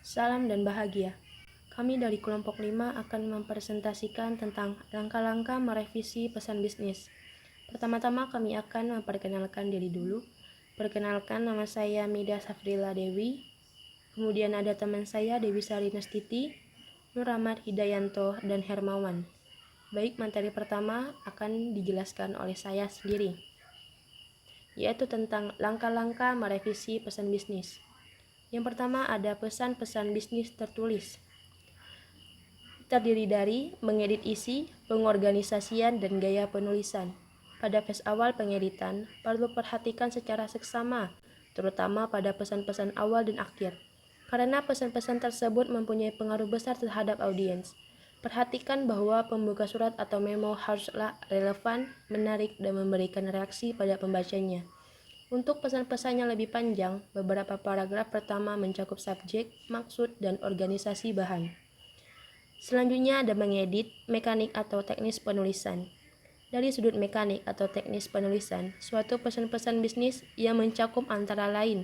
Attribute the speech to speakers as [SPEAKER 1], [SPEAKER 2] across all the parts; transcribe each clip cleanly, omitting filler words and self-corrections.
[SPEAKER 1] Salam dan bahagia. Kami dari kelompok 5 akan mempresentasikan tentang langkah-langkah merevisi pesan bisnis. Pertama-tama kami akan memperkenalkan diri dulu. Perkenalkan, nama saya Mida Safrila Dewi. Kemudian ada teman saya Dewi Sari Nastiti, Nur Ahmad Hidayanto, dan Hermawan. Baik, materi pertama akan dijelaskan oleh saya sendiri, yaitu tentang langkah-langkah merevisi pesan bisnis. Yang pertama ada pesan-pesan bisnis tertulis. Terdiri dari mengedit isi, pengorganisasian, dan gaya penulisan. Pada fase awal pengeditan, perlu perhatikan secara seksama, terutama pada pesan-pesan awal dan akhir, karena pesan-pesan tersebut mempunyai pengaruh besar terhadap audiens. Perhatikan bahwa pembuka surat atau memo haruslah relevan, menarik, dan memberikan reaksi pada pembacanya. Untuk pesan-pesan yang lebih panjang, beberapa paragraf pertama mencakup subjek, maksud, dan organisasi bahan. Selanjutnya ada mengedit, mekanik atau teknis penulisan. Dari sudut mekanik atau teknis penulisan, suatu pesan-pesan bisnis yang mencakup antara lain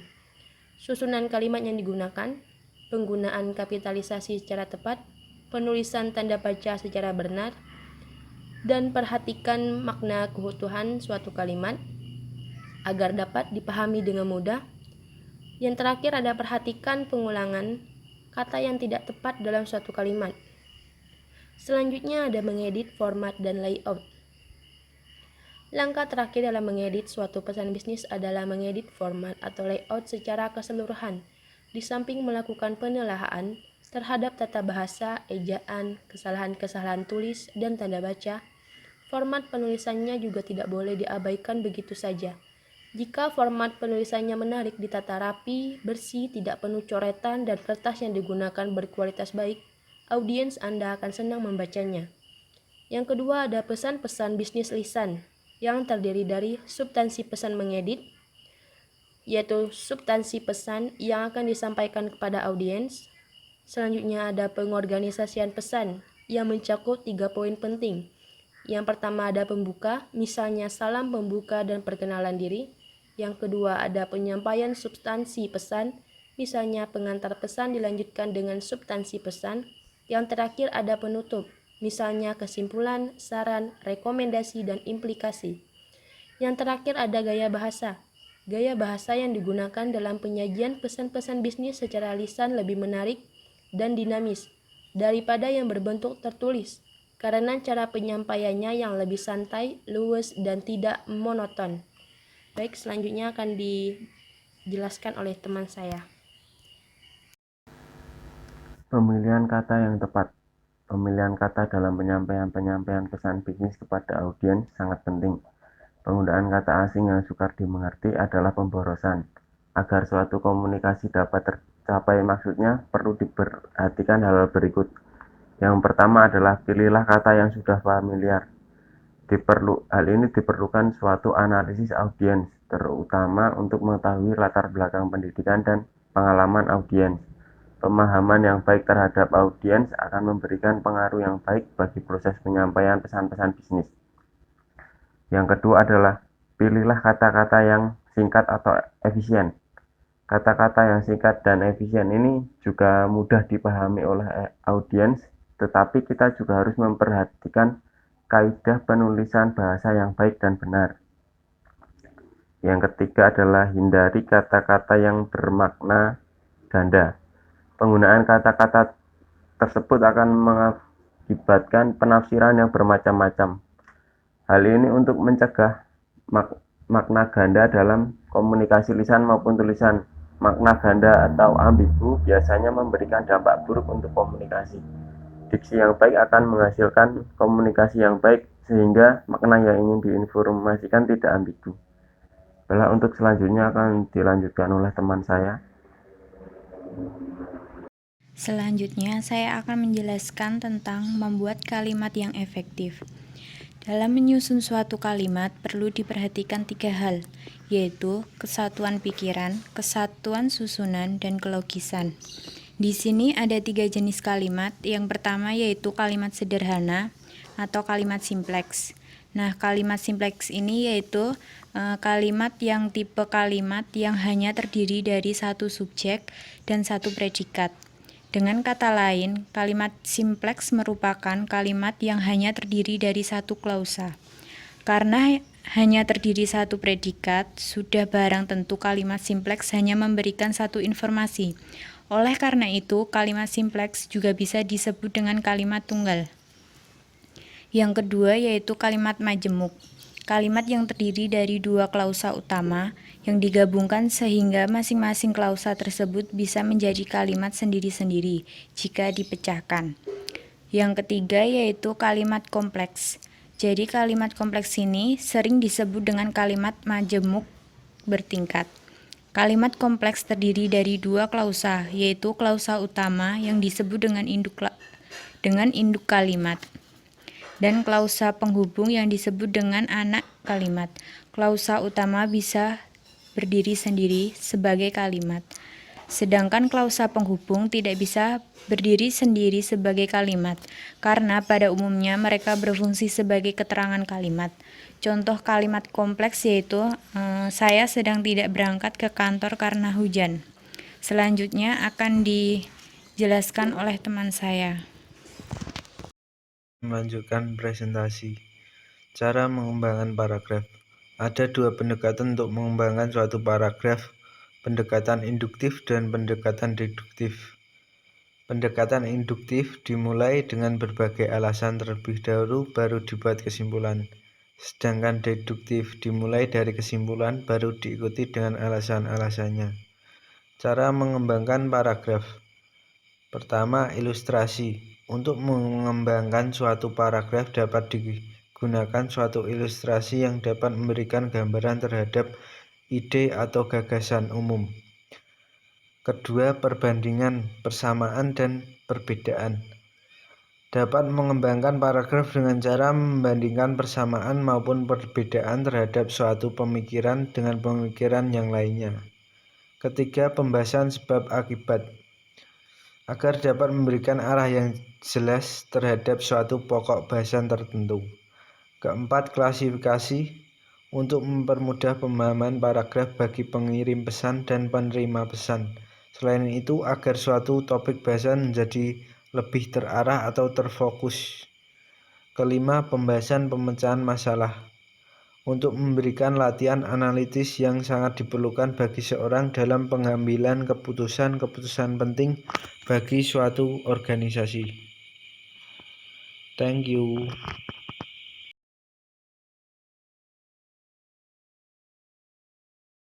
[SPEAKER 1] susunan kalimat yang digunakan, penggunaan kapitalisasi secara tepat, penulisan tanda baca secara benar, dan perhatikan makna keutuhan suatu kalimat agar dapat dipahami dengan mudah. Yang terakhir ada perhatikan pengulangan kata yang tidak tepat dalam suatu kalimat. Selanjutnya ada mengedit format dan layout. Langkah terakhir dalam mengedit suatu pesan bisnis adalah mengedit format atau layout secara keseluruhan. Di samping melakukan penelaahan terhadap tata bahasa, ejaan, kesalahan-kesalahan tulis, dan tanda baca, format penulisannya juga tidak boleh diabaikan begitu saja. Jika format penulisannya menarik, ditata rapi, bersih, tidak penuh coretan, dan kertas yang digunakan berkualitas baik, audiens Anda akan senang membacanya. Yang kedua ada pesan-pesan bisnis lisan, yang terdiri dari substansi pesan mengedit, yaitu substansi pesan yang akan disampaikan kepada audiens. Selanjutnya ada pengorganisasian pesan, yang mencakup 3 poin penting. Yang pertama ada pembuka, misalnya salam pembuka dan perkenalan diri. Yang kedua ada penyampaian substansi pesan, misalnya pengantar pesan dilanjutkan dengan substansi pesan. Yang terakhir ada penutup, misalnya kesimpulan, saran, rekomendasi, dan implikasi. Yang terakhir ada gaya bahasa. Gaya bahasa yang digunakan dalam penyajian pesan-pesan bisnis secara lisan lebih menarik dan dinamis daripada yang berbentuk tertulis, karena cara penyampaiannya yang lebih santai, luwes, dan tidak monoton. Baik, selanjutnya akan dijelaskan oleh teman saya.
[SPEAKER 2] Pemilihan kata yang tepat. Pemilihan kata dalam penyampaian pesan bisnis kepada audiens sangat penting. Penggunaan kata asing yang sukar dimengerti adalah pemborosan. Agar suatu komunikasi dapat tercapai maksudnya, perlu diperhatikan hal berikut. Yang pertama adalah pilihlah kata yang sudah familiar. Hal ini diperlukan suatu analisis audiens, terutama untuk mengetahui latar belakang pendidikan dan pengalaman audiens. Pemahaman yang baik terhadap audiens akan memberikan pengaruh yang baik bagi proses penyampaian pesan-pesan bisnis. Yang kedua adalah pilihlah kata-kata yang singkat atau efisien. Kata-kata yang singkat dan efisien ini juga mudah dipahami oleh audiens, tetapi kita juga harus memperhatikan kaidah penulisan bahasa yang baik dan benar. Yang ketiga adalah hindari kata-kata yang bermakna ganda. Penggunaan kata-kata tersebut akan mengakibatkan penafsiran yang bermacam-macam. Hal ini untuk mencegah makna ganda dalam komunikasi lisan maupun tulisan. Makna ganda atau ambigu biasanya memberikan dampak buruk untuk komunikasi. Diksi yang baik akan menghasilkan komunikasi yang baik sehingga makna yang ingin diinformasikan tidak ambigu. Baiklah, untuk selanjutnya akan dilanjutkan oleh teman saya.
[SPEAKER 3] Selanjutnya, saya akan menjelaskan tentang membuat kalimat yang efektif. Dalam menyusun suatu kalimat, perlu diperhatikan 3 hal, yaitu kesatuan pikiran, kesatuan susunan, dan kelogisan. Di sini ada 3 jenis kalimat. Yang pertama yaitu kalimat sederhana atau kalimat simpleks. Nah, kalimat simpleks ini yaitu kalimat yang tipe kalimat yang hanya terdiri dari satu subjek dan satu predikat. Dengan kata lain, kalimat simpleks merupakan kalimat yang hanya terdiri dari satu klausa. Karena hanya terdiri satu predikat, sudah barang tentu kalimat simpleks hanya memberikan satu informasi. Oleh karena itu, kalimat simpleks juga bisa disebut dengan kalimat tunggal. Yang kedua yaitu kalimat majemuk. Kalimat yang terdiri dari dua klausa utama yang digabungkan sehingga masing-masing klausa tersebut bisa menjadi kalimat sendiri-sendiri jika dipecahkan. Yang ketiga yaitu kalimat kompleks. Jadi kalimat kompleks ini sering disebut dengan kalimat majemuk bertingkat. Kalimat kompleks terdiri dari dua klausa, yaitu klausa utama yang disebut dengan induk kalimat, dan klausa penghubung yang disebut dengan anak kalimat. Klausa utama bisa berdiri sendiri sebagai kalimat, sedangkan klausa penghubung tidak bisa berdiri sendiri sebagai kalimat, karena pada umumnya mereka berfungsi sebagai keterangan kalimat. Contoh kalimat kompleks yaitu, saya sedang tidak berangkat ke kantor karena hujan. Selanjutnya akan dijelaskan oleh teman saya.
[SPEAKER 4] Melanjutkan presentasi. Cara mengembangkan paragraf. Ada dua pendekatan untuk mengembangkan suatu paragraf, pendekatan induktif dan pendekatan deduktif. Pendekatan induktif dimulai dengan berbagai alasan terlebih dahulu baru dibuat kesimpulan. Sedangkan deduktif dimulai dari kesimpulan baru diikuti dengan alasan-alasannya. Cara mengembangkan paragraf. Pertama, ilustrasi. Untuk mengembangkan suatu paragraf dapat digunakan suatu ilustrasi yang dapat memberikan gambaran terhadap ide atau gagasan umum. Kedua, perbandingan, persamaan, dan perbedaan. Dapat mengembangkan paragraf dengan cara membandingkan persamaan maupun perbedaan terhadap suatu pemikiran dengan pemikiran yang lainnya. Ketiga, pembahasan sebab akibat. Agar dapat memberikan arah yang jelas terhadap suatu pokok bahasan tertentu. Keempat, klasifikasi. Untuk mempermudah pemahaman paragraf bagi pengirim pesan dan penerima pesan. Selain itu, agar suatu topik bahasan menjadi lebih terarah atau terfokus. Kelima, pembahasan pemecahan masalah. Untuk memberikan latihan analitis yang sangat diperlukan bagi seorang dalam pengambilan keputusan-keputusan penting bagi suatu organisasi. Thank you.